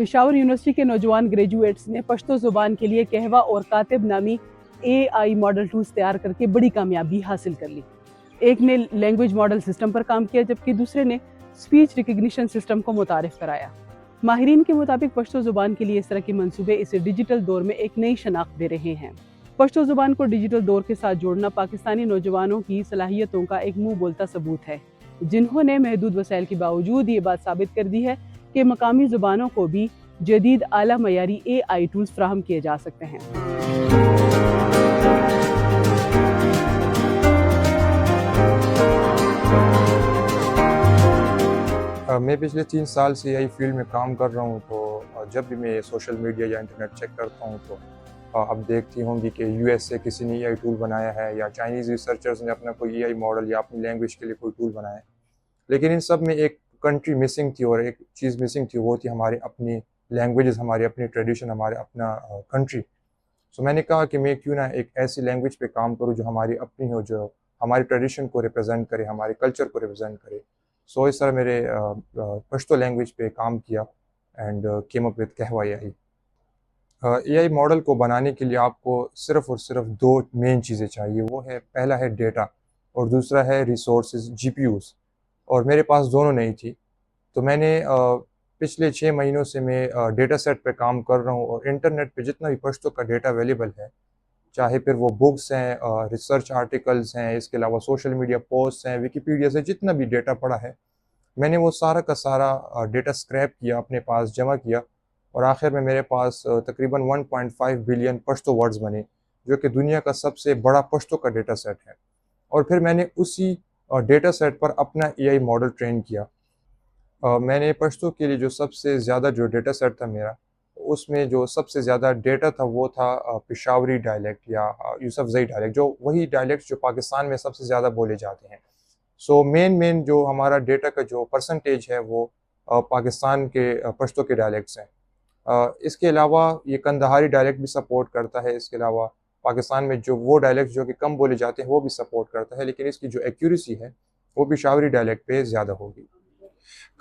Peshawar university के नौजवान graduates ने पश्तो ज़ुबान के लिए कहवा और कातिब नामी AI मॉडल टूल्स तैयार करके बड़ी कामयाबी हासिल कर ली। एक ने लैंग्वेज मॉडल सिस्टम पर काम किया, जबकि दूसरे ने स्पीच रिकग्निशन सिस्टम को मुतारिफ कराया। माहिरीन के मुताबिक पश्तो ज़ुबान के लिए इस तरह के मंसूबे इसे डिजिटल दौर में एक नई शनाख्त दे रहे हैं। पश्तो ज़ुबान को डिजिटल दौर के साथ जोड़ना पाकिस्तानी नौजवानों की सलाहियतों का एक मुंह बोलता सबूत है, जिन्होंने महदूद वसाइल के बावजूद ये बात साबित कर दी है कि मकामी ज़ुबानों को भी जदीद आला मयारी AI टूल्स फ्राहम किए जा सकते हैं। मैं पिछले 3 साल से AI फील्ड में काम कर रहा हूँ, तो जब भी मैं सोशल मीडिया या इंटरनेट चेक करता हूँ तो अब देखती होंगी कि US से किसी ने AI टूल बनाया है या चाइनीज़ रिसर्चर्स ने अपना कोई AI मॉडल या अपनी लैंग्वेज के लिए कोई टूल बनाया है। लेकिन इन सब में एक कंट्री मिसिंग थी और एक चीज़ मिसिंग थी, वो थी हमारी अपनी लैंग्वेजेस, हमारी अपनी ट्रेडिशन, हमारे अपना कंट्री। सो मैंने कहा कि मैं क्यों ना एक ऐसी लैंग्वेज पे काम करूँ जो हमारी अपनी हो, जो हमारी ट्रेडिशन को रिप्रेजेंट करे, हमारे कल्चर को रिप्रेजेंट करे। सो इस तरह मेरे पश्तो लैंग्वेज पे काम किया एंड केम अप विद कहवा AI। AI मॉडल को बनाने के लिए आपको सिर्फ़ और सिर्फ 2 मेन चीज़ें चाहिए। वो है, पहला है डेटा और दूसरा है रिसोर्सेज, GPUs। और मेरे पास दोनों नहीं थी, तो मैंने पिछले 6 महीनों से मैं डेटा सेट पे काम कर रहा हूँ और इंटरनेट पे जितना भी पश्तो का डेटा अवेलेबल है, चाहे फिर वो बुक्स हैं, रिसर्च आर्टिकल्स हैं, इसके अलावा सोशल मीडिया पोस्ट हैं, विकिपीडिया से जितना भी डेटा पड़ा है, मैंने वो सारा का सारा डेटा स्क्रैप किया, अपने पास जमा किया और आखिर में मेरे पास तकरीबन 1.5 बिलियन पश्तो वर्ड्स बने, जो कि दुनिया का सबसे बड़ा पश्तो का डेटा सेट है। और फिर मैंने उसी डेटा सेट पर अपना AI मॉडल ट्रेन किया। मैंने पश्तो के लिए जो सबसे ज़्यादा जो डेटा सेट था मेरा, उसमें जो सबसे ज़्यादा डेटा था वो था पेशावरी डायलेक्ट या यूसुफज़ई डायलेक्ट, जो वही डायलेक्ट जो पाकिस्तान में सबसे ज़्यादा बोले जाते हैं। सो मेन जो हमारा डेटा का जो परसेंटेज है वो पाकिस्तान के पश्तो के डायलेक्ट्स हैं। इसके अलावा ये कंधारी डायलेक्ट भी सपोर्ट करता है। इसके अलावा पाकिस्तान में जो वो डायलेक्ट जो कि कम बोले जाते हैं वो भी सपोर्ट करता है, लेकिन इसकी जो एक्यूरेसी है वो पेशावरी डायलेक्ट पे ज़्यादा होगी।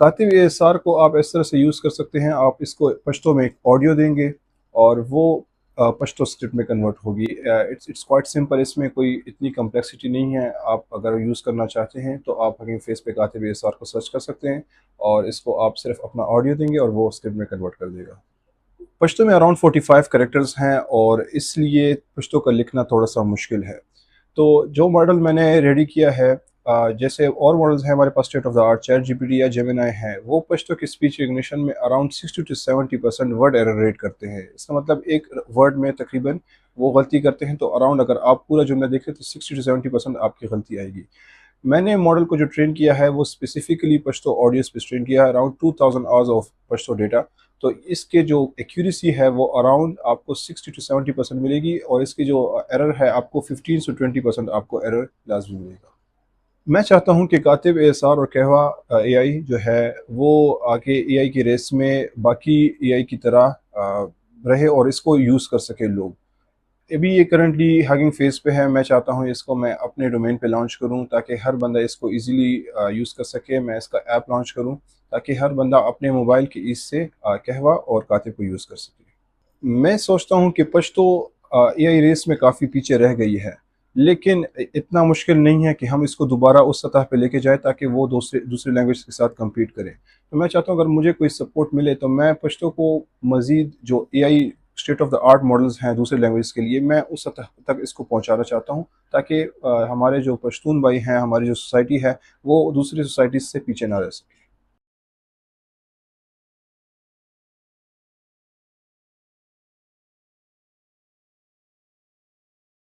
कातिब ASR को आप इस तरह से यूज़ कर सकते हैं, आप इसको पश्तो में एक ऑडियो देंगे और वो पश्तो स्क्रिप्ट में कन्वर्ट होगी। इट्स क्वाइट सिंपल, इसमें कोई इतनी कम्प्लेक्सिटी नहीं है। आप अगर यूज़ करना चाहते हैं तो आप हकीम फेस पे कातिब ASR को सर्च कर सकते हैं और इसको आप सिर्फ अपना ऑडियो देंगे और वो स्क्रिप्ट में कन्वर्ट कर देगा। पश्तो में अराउंड 45 कैरेक्टर्स हैं और इसलिए पश्तो का लिखना थोड़ा सा मुश्किल है। तो जो मॉडल मैंने रेडी किया है, जैसे और मॉडल्स हैं हमारे पास state of the art, ChatGPT या जेमिनी है, वो पश्तो की स्पीच रिकग्निशन में around 60 to 70% word error rate करते हैं। इसका मतलब एक वर्ड में तकरीबन वो गलती करते हैं, तो अराउंड अगर आप पूरा जुमला देखें तो 60 to 70% आपकी गलती आएगी। मैंने मॉडल को जो ट्रेन किया है वो स्पेसिफिकली पश्तो ऑडियोस पे ट्रेन किया है, around 2000 hours of Pashto data. तो इसके जो एक्यूरेसी है वो अराउंड आपको 60 to 70% मिलेगी और इसकी जो एरर है आपको 15 से 20% आपको एरर लाजमी मिलेगा। मैं चाहता हूं कि कातिब ASR और कहवा AI जो है वो आगे AI की रेस में बाकी AI की तरह रहे और इसको यूज़ कर सके लोग। अभी ये करंटली हगिंग फेज पे है। मैं चाहता हूँ इसको मैं अपने डोमेन पे लॉन्च करूँ ताकि हर बंदा इसको इजीली यूज़ कर सके। मैं इसका ऐप लॉन्च करूँ ताकि हर बंदा अपने मोबाइल की ईज से कहवा और कातिब को यूज़ कर सके। मैं सोचता हूँ कि पश्तो AI रेस में काफ़ी पीछे रह गई है, लेकिन इतना मुश्किल नहीं है कि हम इसको दोबारा उस सतह पे लेके जाए ताकि वो दूसरे लैंग्वेज के साथ कम्पीट करें। तो मैं चाहता हूँ अगर मुझे कोई सपोर्ट मिले तो मैं पश्तो को मज़ीद जो AI state of the art models हैं दूसरे लैंग्वेज के लिए, मैं उस सतह तक इसको पहुँचाना चाहता हूँ ताकि हमारे जो पश्तून भाई हैं, हमारी जो सोसाइटी है, वो दूसरी सोसाइटीज़ से पीछे ना रह सके।